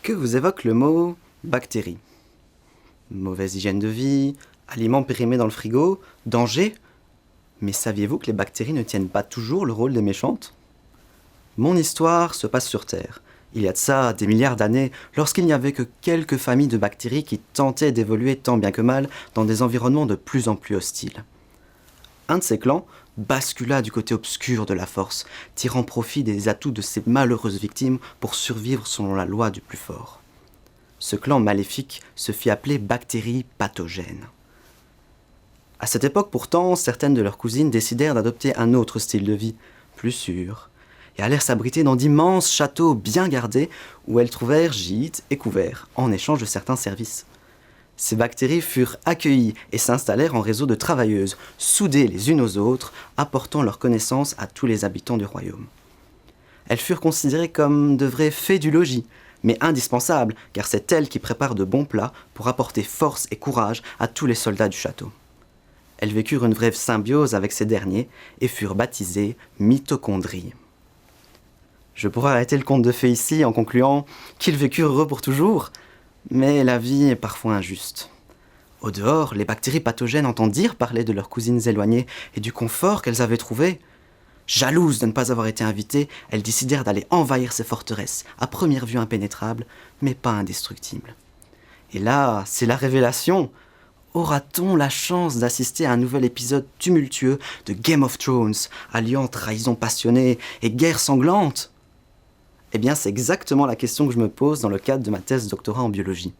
Que vous évoque le mot bactérie? Mauvaise hygiène de vie, aliments périmés dans le frigo, danger? Mais saviez-vous que les bactéries ne tiennent pas toujours le rôle des méchantes? Mon histoire se passe sur Terre. Il y a de ça des milliards d'années, lorsqu'il n'y avait que quelques familles de bactéries qui tentaient d'évoluer tant bien que mal dans des environnements de plus en plus hostiles. Un de ces clans bascula du côté obscur de la force, tirant profit des atouts de ses malheureuses victimes pour survivre selon la loi du plus fort. Ce clan maléfique se fit appeler bactéries pathogènes. À cette époque pourtant, certaines de leurs cousines décidèrent d'adopter un autre style de vie, plus sûr, et allèrent s'abriter dans d'immenses châteaux bien gardés où elles trouvèrent gîtes et couverts, en échange de certains services. Ces bactéries furent accueillies et s'installèrent en réseau de travailleuses, soudées les unes aux autres, apportant leurs connaissances à tous les habitants du royaume. Elles furent considérées comme de vraies fées du logis, mais indispensables, car c'est elles qui préparent de bons plats pour apporter force et courage à tous les soldats du château. Elles vécurent une vraie symbiose avec ces derniers et furent baptisées mitochondries. Je pourrais arrêter le conte de fées ici en concluant qu'ils vécurent heureux pour toujours, mais la vie est parfois injuste. Au dehors, les bactéries pathogènes entendirent parler de leurs cousines éloignées et du confort qu'elles avaient trouvé. Jalouses de ne pas avoir été invitées, elles décidèrent d'aller envahir ces forteresses, à première vue impénétrables, mais pas indestructibles. Et là, c'est la révélation. Aura-t-on la chance d'assister à un nouvel épisode tumultueux de Game of Thrones, alliant trahison passionnée et guerre sanglante? Eh bien, c'est exactement la question que je me pose dans le cadre de ma thèse de doctorat en biologie.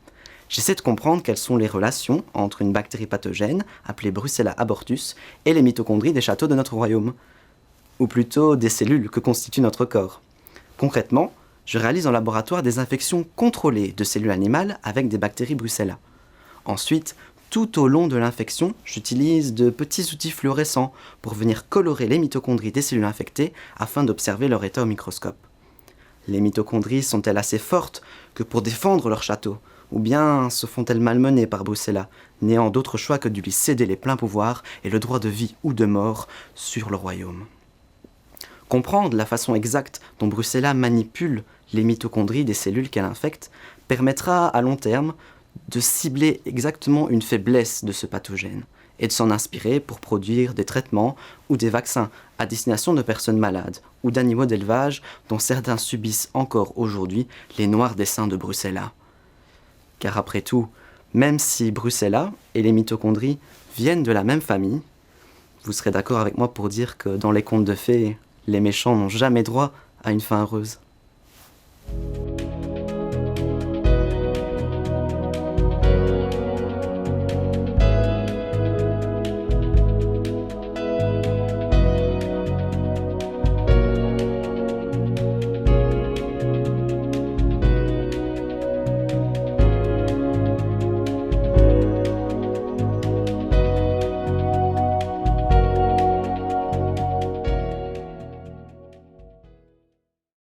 J'essaie de comprendre quelles sont les relations entre une bactérie pathogène, appelée Brucella abortus, et les mitochondries des châteaux de notre royaume. Ou plutôt des cellules que constitue notre corps. Concrètement, je réalise en laboratoire des infections contrôlées de cellules animales avec des bactéries Brucella. Ensuite, tout au long de l'infection, j'utilise de petits outils fluorescents pour venir colorer les mitochondries des cellules infectées afin d'observer leur état au microscope. Les mitochondries sont-elles assez fortes que pour défendre leur château, ou bien se font-elles malmener par Brucella, n'ayant d'autre choix que de lui céder les pleins pouvoirs et le droit de vie ou de mort sur le royaume? Comprendre la façon exacte dont Brucella manipule les mitochondries des cellules qu'elle infecte permettra à long terme de cibler exactement une faiblesse de ce pathogène et de s'en inspirer pour produire des traitements ou des vaccins à destination de personnes malades ou d'animaux d'élevage dont certains subissent encore aujourd'hui les noirs dessins de Brucella. Car après tout, même si Brucella et les mitochondries viennent de la même famille, vous serez d'accord avec moi pour dire que dans les contes de fées, les méchants n'ont jamais droit à une fin heureuse.